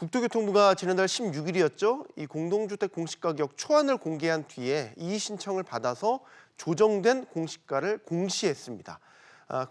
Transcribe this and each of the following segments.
국토교통부가 지난달 16일이었죠. 이 공동주택 공시가격 초안을 공개한 뒤에 이의 신청을 받아서 조정된 공시가를 공시했습니다.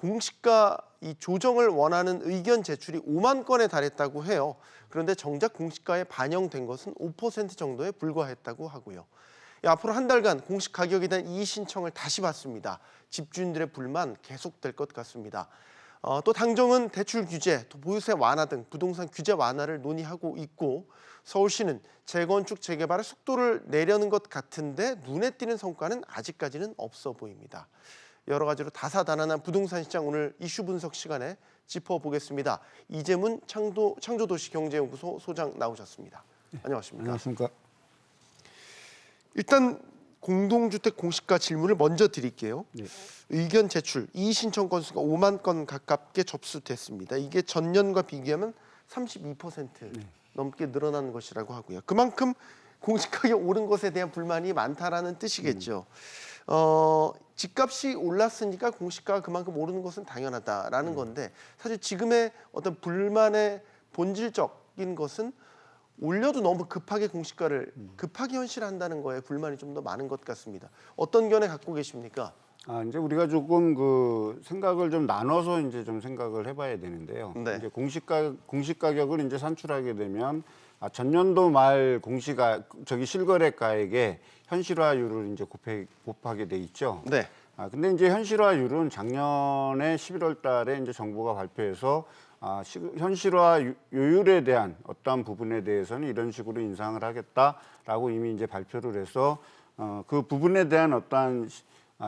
공시가 이 조정을 원하는 의견 제출이 5만 건에 달했다고 해요. 그런데 정작 공시가에 반영된 것은 5% 정도에 불과했다고 하고요. 앞으로 한 달간 공시가격에 대한 이의 신청을 다시 받습니다. 집주인들의 불만 계속될 것 같습니다. 또 당정은 대출 규제, 또 보유세 완화 등 부동산 규제 완화를 논의하고 있고 서울시는 재건축, 재개발의 속도를 내려는 것 같은데 눈에 띄는 성과는 아직까지는 없어 보입니다. 여러 가지로 다사다난한 부동산 시장 오늘 이슈 분석 시간에 짚어보겠습니다. 이재문 창조도시경제연구소 소장 나오셨습니다. 안녕하십니까? 안녕하십니까? 일단 공동주택 공시가 질문을 먼저 드릴게요. 네. 의견 제출, 이의 신청 건수가 5만 건 가깝게 접수됐습니다. 이게 전년과 비교하면 32% 넘게 늘어난 것이라고 하고요. 그만큼 공시가격 오른 것에 대한 불만이 많다라는 뜻이겠죠. 집값이 올랐으니까 공시가가 그만큼 오르는 것은 당연하다라는 건데 사실 지금의 어떤 불만의 본질적인 것은 올려도 너무 급하게 공시가를 급하게 현실한다는 거에 불만이 좀 더 많은 것 같습니다. 어떤 견해 갖고 계십니까? 이제 우리가 조금 그 생각을 좀 나눠서 이제 좀 생각을 해봐야 되는데요. 네. 이제 공시가격을 이제 산출하게 되면 전년도 말 실거래가액에 현실화율을 이제 곱하게 돼 있죠. 네. 근데 이제 현실화율은 작년에 11월 달에 이제 정부가 발표해서 현실화 요율에 대한 어떠한 부분에 대해서는 이런 식으로 인상을 하겠다라고 이미 이제 발표를 해서 그 부분에 대한 어떠한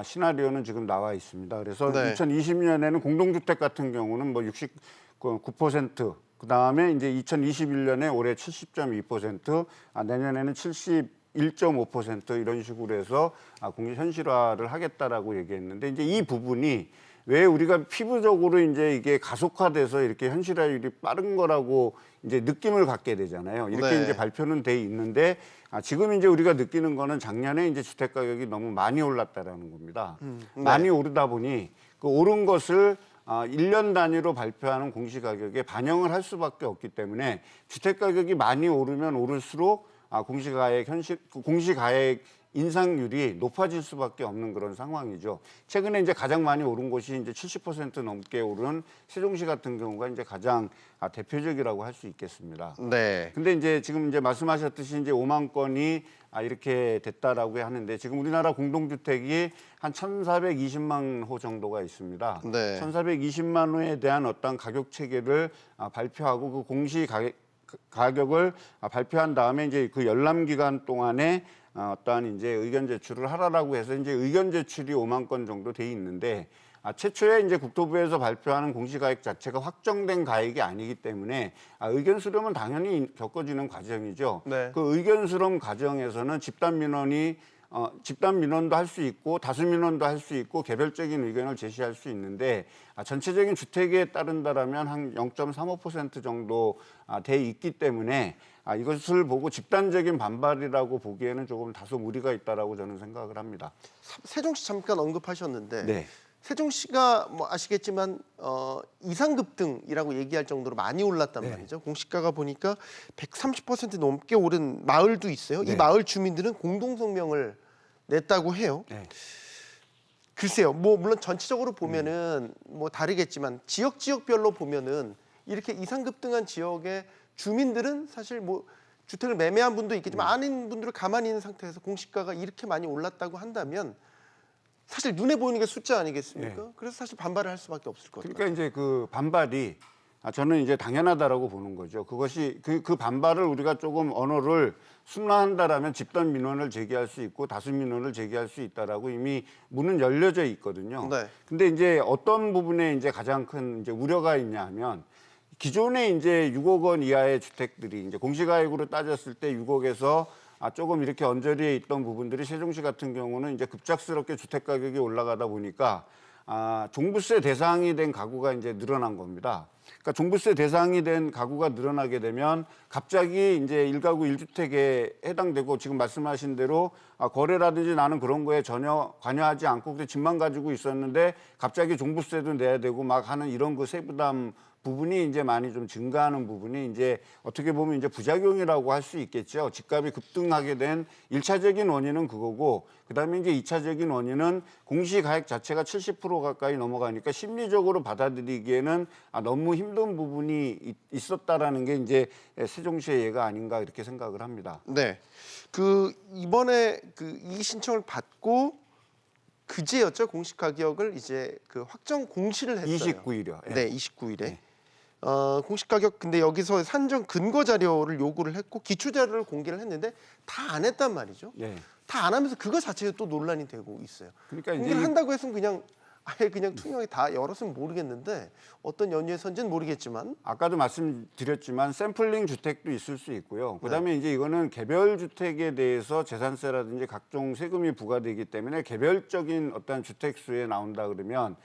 시나리오는 지금 나와 있습니다. 그래서 네. 2020년에는 공동주택 같은 경우는 뭐 69%, 그 다음에 이제 2021년에 올해 70.2%, 내년에는 71.5% 이런 식으로 해서 공시 현실화를 하겠다라고 얘기했는데 이제 이 부분이 왜 우리가 피부적으로 이제 이게 가속화돼서 이렇게 현실화율이 빠른 거라고 이제 느낌을 갖게 되잖아요. 이렇게 네. 이제 발표는 돼 있는데 지금 이제 우리가 느끼는 거는 작년에 이제 주택 가격이 너무 많이 올랐다라는 겁니다. 네. 많이 오르다 보니 그 오른 것을 1년 단위로 발표하는 공시가격에 반영을 할 수밖에 없기 때문에 주택 가격이 많이 오르면 오를수록 공시가액 인상률이 높아질 수밖에 없는 그런 상황이죠. 최근에 이제 가장 많이 오른 곳이 이제 70% 넘게 오른 세종시 같은 경우가 이제 가장 대표적이라고 할 수 있겠습니다. 네. 근데 이제 지금 이제 말씀하셨듯이 이제 5만 건이 이렇게 됐다라고 하는데 지금 우리나라 공동주택이 한 1,420만 호 정도가 있습니다. 네. 1,420만 호에 대한 어떤 가격 체계를 발표하고 그 공시 가격을 발표한 다음에 이제 그 열람 기간 동안에 어떠한 이제 의견 제출을 하라라고 해서 이제 의견 제출이 5만 건 정도 돼 있는데 최초에 이제 국토부에서 발표하는 공시가액 자체가 확정된 가액이 아니기 때문에 의견 수렴은 당연히 겪어지는 과정이죠. 네. 그 의견 수렴 과정에서는 집단 민원도 할 수 있고 다수 민원도 할 수 있고 개별적인 의견을 제시할 수 있는데 전체적인 주택에 따른다라면 한 0.35% 정도 돼 있기 때문에 이것을 보고 집단적인 반발이라고 보기에는 조금 다소 무리가 있다라고 저는 생각을 합니다. 세종시 잠깐 언급하셨는데 네. 세종시가 뭐 아시겠지만 이상급등이라고 얘기할 정도로 많이 올랐단 네. 말이죠. 공시가가 보니까 130% 넘게 오른 마을도 있어요. 네. 이 마을 주민들은 공동성명을 냈다고 해요. 네. 글쎄요. 뭐 물론 전체적으로 보면은 뭐 다르겠지만 지역별로 보면은 이렇게 이상급등한 지역의 주민들은 사실 뭐 주택을 매매한 분도 있겠지만 아닌 분들은 가만히 있는 상태에서 공시가가 이렇게 많이 올랐다고 한다면 사실 눈에 보이는 게 숫자 아니겠습니까? 네. 그래서 사실 반발을 할 수밖에 없을 것 같아요. 그러니까 이제 그 반발이 저는 이제 당연하다라고 보는 거죠. 그것이 그 반발을 우리가 조금 언어를 순화한다라면 집단 민원을 제기할 수 있고 다수 민원을 제기할 수 있다라고 이미 문은 열려져 있거든요. 네. 근데 이제 어떤 부분에 이제 가장 큰 이제 우려가 있냐면 기존에 이제 6억 원 이하의 주택들이 이제 공시가액으로 따졌을 때 6억에서 조금 이렇게 언저리에 있던 부분들이 세종시 같은 경우는 이제 급작스럽게 주택 가격이 올라가다 보니까 종부세 대상이 된 가구가 이제 늘어난 겁니다. 그러니까 종부세 대상이 된 가구가 늘어나게 되면 갑자기 이제 1가구 1주택에 해당되고 지금 말씀하신 대로 거래라든지 나는 그런 거에 전혀 관여하지 않고 그냥 집만 가지고 있었는데 갑자기 종부세도 내야 되고 막 하는 이런 그 세부담 부분이 이제 많이 좀 증가하는 부분이 이제 어떻게 보면 이제 부작용이라고 할 수 있겠죠. 집값이 급등하게 된 1차적인 원인은 그거고, 그다음에 이제 2차적인 원인은 공시가액 자체가 70% 가까이 넘어가니까 심리적으로 받아들이기에는 너무 힘든 부분이 있었다라는 게 이제 세종시의 예가 아닌가 이렇게 생각을 합니다. 네. 그 이번에 그 이의 신청을 받고 그제였죠. 공시 가격을 이제 그 확정 공시를 했어요. 29일이요. 예. 네, 29일에. 공시 가격 근데 여기서 산정 근거 자료를 요구를 했고 기초 자료를 공개를 했는데 다 안 했단 말이죠. 예. 다 안 하면서 그거 자체가 또 논란이 되고 있어요. 그러니까 이제 공개를 한다고 했으면 그냥 아예 그냥 투명하게 다 열었으면 모르겠는데 어떤 연유에서인지는 모르겠지만 아까도 말씀드렸지만 샘플링 주택도 있을 수 있고요. 그다음에 이제 이거는 개별 주택에 대해서 재산세라든지 각종 세금이 부과되기 때문에 개별적인 어떤 주택 수에 나온다 그러면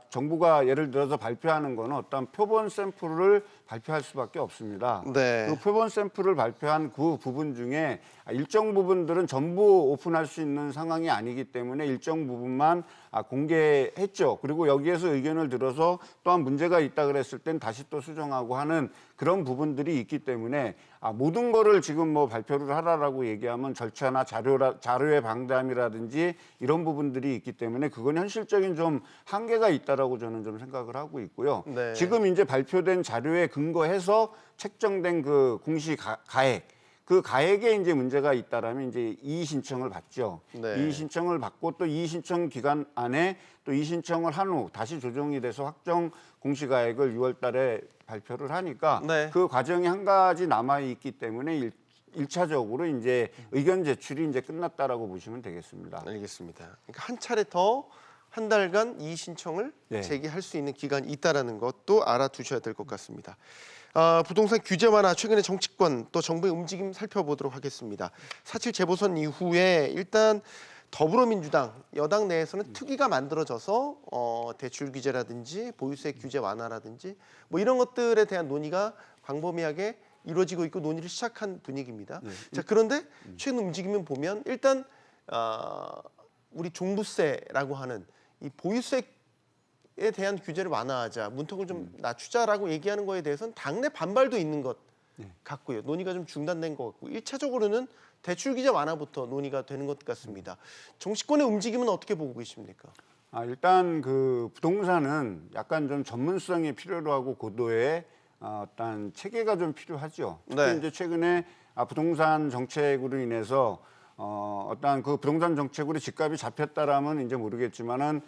정부가 예를 들어서 발표하는 거는 어떤 표본 샘플을 발표할 수밖에 없습니다. 네. 그 표본 샘플을 발표한 그 부분 중에 일정 부분들은 전부 오픈할 수 있는 상황이 아니기 때문에 일정 부분만 공개했죠. 그리고 여기에서 의견을 들어서 또한 문제가 있다 그랬을 땐 다시 또 수정하고 하는 그런 부분들이 있기 때문에 모든 거를 지금 뭐 발표를 하라라고 얘기하면 절차나 자료의 방담이라든지 이런 부분들이 있기 때문에 그건 현실적인 좀 한계가 있다라고 저는 좀 생각을 하고 있고요. 네. 지금 이제 발표된 자료에 근거해서 책정된 그 공시 가액 그 가액에 이제 문제가 있다라면 이제 이의 신청을 받죠. 네. 이의 신청을 받고 또 이의 신청 기간 안에 또 이의 신청을 한 후 다시 조정이 돼서 확정 공시가액을 6월달에 발표를 하니까 네. 그 과정이 한 가지 남아 있기 때문에 일차적으로 이제 의견 제출이 이제 끝났다라고 보시면 되겠습니다. 알겠습니다. 그러니까 한 차례 더 한 달간 이의 신청을 네. 제기할 수 있는 기간이 있다라는 것도 알아두셔야 될 것 같습니다. 부동산 규제 완화 최근의 정치권 또 정부의 움직임 살펴보도록 하겠습니다. 4.7 재보선 이후에 일단 더불어민주당 여당 내에서는 특위가 만들어져서 대출 규제라든지 보유세 규제 완화라든지 뭐 이런 것들에 대한 논의가 광범위하게 이루어지고 있고 논의를 시작한 분위기입니다. 자, 그런데 최근 움직임을 보면 일단 우리 종부세라고 하는 이 보유세에 대한 규제를 완화하자, 문턱을 좀 낮추자라고 얘기하는 거에 대해서는 당내 반발도 있는 것 같고요. 논의가 좀 중단된 것 같고 1차적으로는 대출 규제 완화부터 논의가 되는 것 같습니다. 정치권의 움직임은 어떻게 보고 계십니까? 일단 그 부동산은 약간 좀 전문성이 필요로 하고 고도의 어떤 체계가 좀 필요하죠. 특히 네. 이제 최근에 부동산 정책으로 인해서 어떤 그 부동산 정책으로 집값이 잡혔다라면 이제 모르겠지만은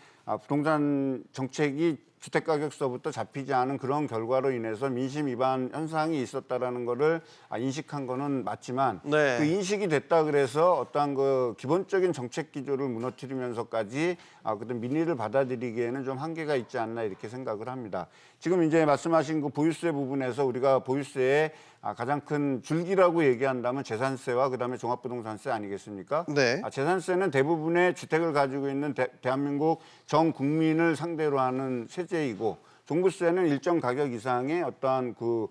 부동산 정책이 주택가격서부터 잡히지 않은 그런 결과로 인해서 민심 위반 현상이 있었다라는 거를 인식한 거는 맞지만 네. 그 인식이 됐다 그래서 어떠한 그 기본적인 정책 기조를 무너뜨리면서까지 어떤 민의를 받아들이기에는 좀 한계가 있지 않나 이렇게 생각을 합니다. 지금 이제 말씀하신 그 보유세 부분에서 우리가 보유세의 가장 큰 줄기라고 얘기한다면 재산세와 그다음에 종합부동산세 아니겠습니까? 네. 재산세는 대부분의 주택을 가지고 있는 대한민국 전 국민을 상대로 하는 세제이고 종부세는 일정 가격 이상의 어떠한 그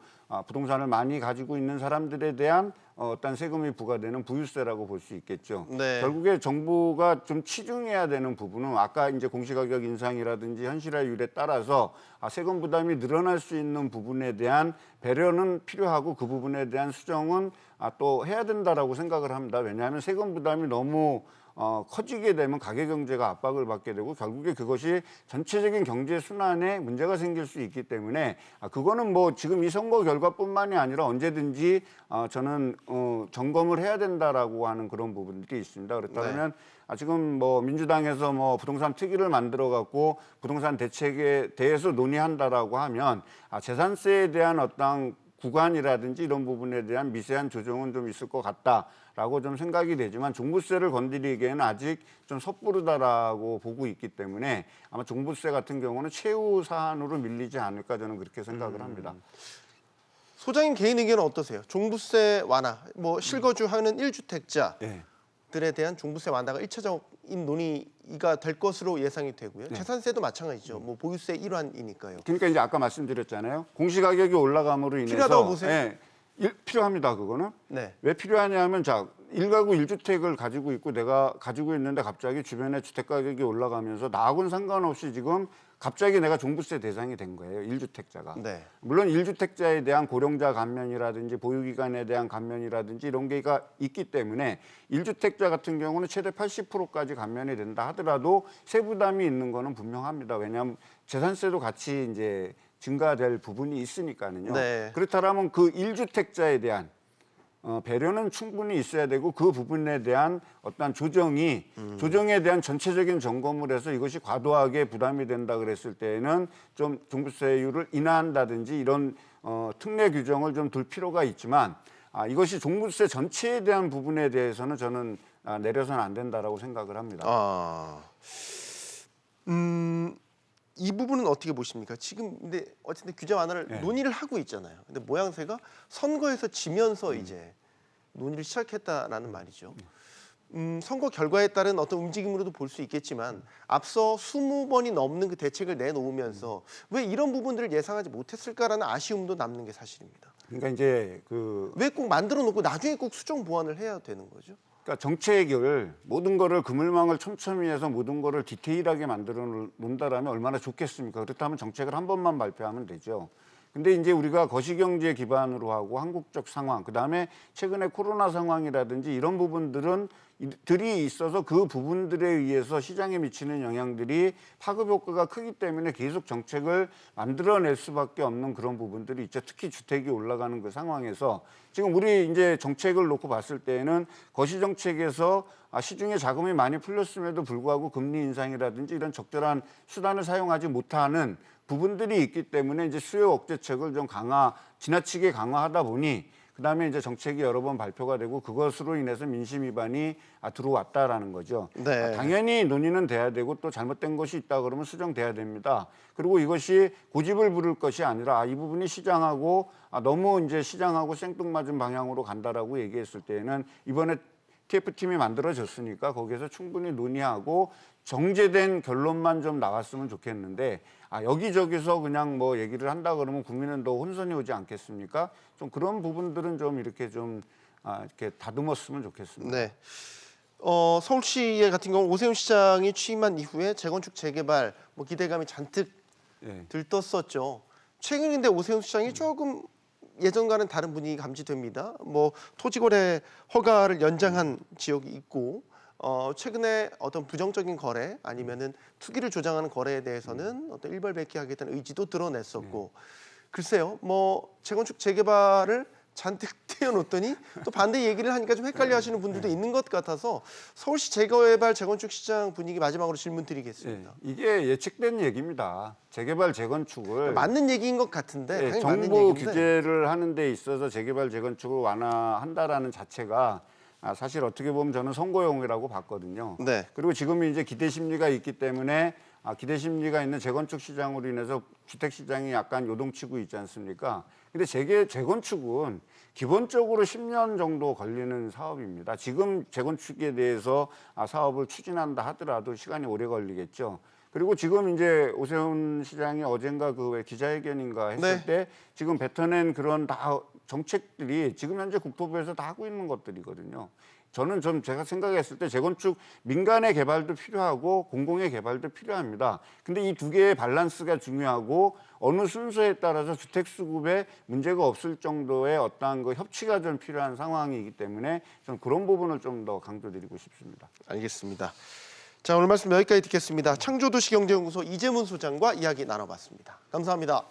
부동산을 많이 가지고 있는 사람들에 대한 어떤 세금이 부과되는 부유세라고 볼 수 있겠죠. 네. 결국에 정부가 좀 치중해야 되는 부분은 아까 이제 공시가격 인상이라든지 현실화율에 따라서 세금 부담이 늘어날 수 있는 부분에 대한 배려는 필요하고 그 부분에 대한 수정은 또 해야 된다라고 생각을 합니다. 왜냐하면 세금 부담이 너무 커지게 되면 가계 경제가 압박을 받게 되고 결국에 그것이 전체적인 경제 순환에 문제가 생길 수 있기 때문에 그거는 뭐 지금 이 선거 결과뿐만이 아니라 언제든지 저는 점검을 해야 된다라고 하는 그런 부분들이 있습니다. 그렇다면 지금 뭐 민주당에서 뭐 부동산 특위를 만들어 갖고 부동산 대책에 대해서 논의한다라고 하면 재산세에 대한 어떤 구간이라든지 이런 부분에 대한 미세한 조정은 좀 있을 것 같다라고 좀 생각이 되지만 종부세를 건드리기에는 아직 좀 섣부르다라고 보고 있기 때문에 아마 종부세 같은 경우는 최후 사안으로 밀리지 않을까 저는 그렇게 생각을 합니다. 소장님 개인 의견은 어떠세요? 종부세 완화, 뭐 실거주하는 1주택자 네. 들에 대한 종부세 완화가 1차적인 논의가 될 것으로 예상이 되고요. 재산세도 마찬가지죠. 뭐 보유세 일환이니까요. 그러니까 이제 아까 말씀드렸잖아요. 공시가격이 올라감으로 인해서 필요하다고 보세요? 필요합니다. 그거는. 네. 왜 필요하냐면 자 1가구 1주택을 가지고 있고 내가 가지고 있는데 갑자기 주변에 주택 가격이 올라가면서 나하고는 상관없이 지금 갑자기 내가 종부세 대상이 된 거예요. 1주택자가. 네. 물론 1주택자에 대한 고령자 감면이라든지 보유기간에 대한 감면이라든지 이런 게가 있기 때문에 1주택자 같은 경우는 최대 80%까지 감면이 된다 하더라도 세부담이 있는 거는 분명합니다. 왜냐하면 재산세도 같이 이제 증가될 부분이 있으니까는요. 네. 그렇다면 그 1주택자에 대한 배려는 충분히 있어야 되고 그 부분에 대한 어떤 조정에 대한 전체적인 점검을 해서 이것이 과도하게 부담이 된다 그랬을 때에는 좀 종부세율을 인하한다든지 이런 특례 규정을 좀 둘 필요가 있지만 이것이 종부세 전체에 대한 부분에 대해서는 저는 내려서는 안 된다라고 생각을 합니다. 이 부분은 어떻게 보십니까? 지금 근데 어쨌든 규제 완화를 네. 논의를 하고 있잖아요. 근데 모양새가 선거에서 지면서 이제 논의를 시작했다라는 말이죠. 선거 결과에 따른 어떤 움직임으로도 볼 수 있겠지만 앞서 20번이 넘는 그 대책을 내놓으면서 왜 이런 부분들을 예상하지 못했을까라는 아쉬움도 남는 게 사실입니다. 그러니까 이제 왜 꼭 만들어 놓고 나중에 꼭 수정 보완을 해야 되는 거죠? 그러니까 정책을 모든 거를 그물망을 촘촘히 해서 모든 거를 디테일하게 만들어 놓는다라면 얼마나 좋겠습니까? 그렇다면 정책을 한 번만 발표하면 되죠. 근데 이제 우리가 거시경제 기반으로 하고 한국적 상황, 그다음에 최근에 코로나 상황이라든지 이런 부분들은 들이 있어서 그 부분들에 의해서 시장에 미치는 영향들이 파급 효과가 크기 때문에 계속 정책을 만들어낼 수밖에 없는 그런 부분들이 있죠. 특히 주택이 올라가는 그 상황에서 지금 우리 이제 정책을 놓고 봤을 때에는 거시 정책에서 시중에 자금이 많이 풀렸음에도 불구하고 금리 인상이라든지 이런 적절한 수단을 사용하지 못하는 부분들이 있기 때문에 이제 수요 억제책을 좀 지나치게 강화하다 보니 그다음에 이제 정책이 여러 번 발표가 되고 그것으로 인해서 민심 위반이 들어왔다라는 거죠. 네. 당연히 논의는 돼야 되고 또 잘못된 것이 있다 그러면 수정돼야 됩니다. 그리고 이것이 고집을 부를 것이 아니라 이 부분이 시장하고 너무 이제 시장하고 생뚱맞은 방향으로 간다라고 얘기했을 때에는 이번에 TF팀이 만들어졌으니까 거기에서 충분히 논의하고 정제된 결론만 좀 나왔으면 좋겠는데 여기저기서 그냥 뭐 얘기를 한다 그러면 국민은 더 혼선이 오지 않겠습니까? 좀 그런 부분들은 좀 이렇게 좀 이렇게 다듬었으면 좋겠습니다. 네. 서울시의 같은 경우 오세훈 시장이 취임한 이후에 재건축 재개발 뭐 기대감이 잔뜩 네. 들떴었죠. 최근인데 오세훈 시장이 조금 예전과는 다른 분위기 감지됩니다. 뭐 토지거래 허가를 연장한 지역이 있고 최근에 어떤 부정적인 거래 아니면은 투기를 조장하는 거래에 대해서는 어떤 일벌백계하겠다는 의지도 드러냈었고 글쎄요. 뭐 재건축 재개발을 잔뜩 띄워놓더니 또 반대 얘기를 하니까 좀 헷갈려하시는 분들도 있는 것 같아서 서울시 재개발 재건축 시장 분위기 마지막으로 질문 드리겠습니다. 이게 예측된 얘기입니다. 재개발 재건축을 맞는 얘기인 것 같은데 당연히 맞는 정부 얘기인데. 규제를 하는 데 있어서 재개발 재건축을 완화한다라는 자체가 사실 어떻게 보면 저는 선거용이라고 봤거든요. 네. 그리고 지금 이제 기대 심리가 있기 때문에 기대 심리가 있는 재건축 시장으로 인해서 주택 시장이 약간 요동치고 있지 않습니까? 근데 재건축은 기본적으로 10년 정도 걸리는 사업입니다. 지금 재건축에 대해서 사업을 추진한다 하더라도 시간이 오래 걸리겠죠. 그리고 지금 이제 오세훈 시장이 어젠가 그 왜 기자회견인가 했을 네. 때 지금 뱉어낸 그런 다 정책들이 지금 현재 국토부에서 다 하고 있는 것들이거든요. 저는 좀 제가 생각했을 때 재건축 민간의 개발도 필요하고 공공의 개발도 필요합니다. 근데 이 두 개의 밸런스가 중요하고 어느 순서에 따라서 주택 수급에 문제가 없을 정도의 어떠한 그 협치가 좀 필요한 상황이기 때문에 저는 그런 부분을 좀 더 강조드리고 싶습니다. 알겠습니다. 자, 오늘 말씀 여기까지 듣겠습니다. 창조도시경제연구소 이재문 소장과 이야기 나눠봤습니다. 감사합니다.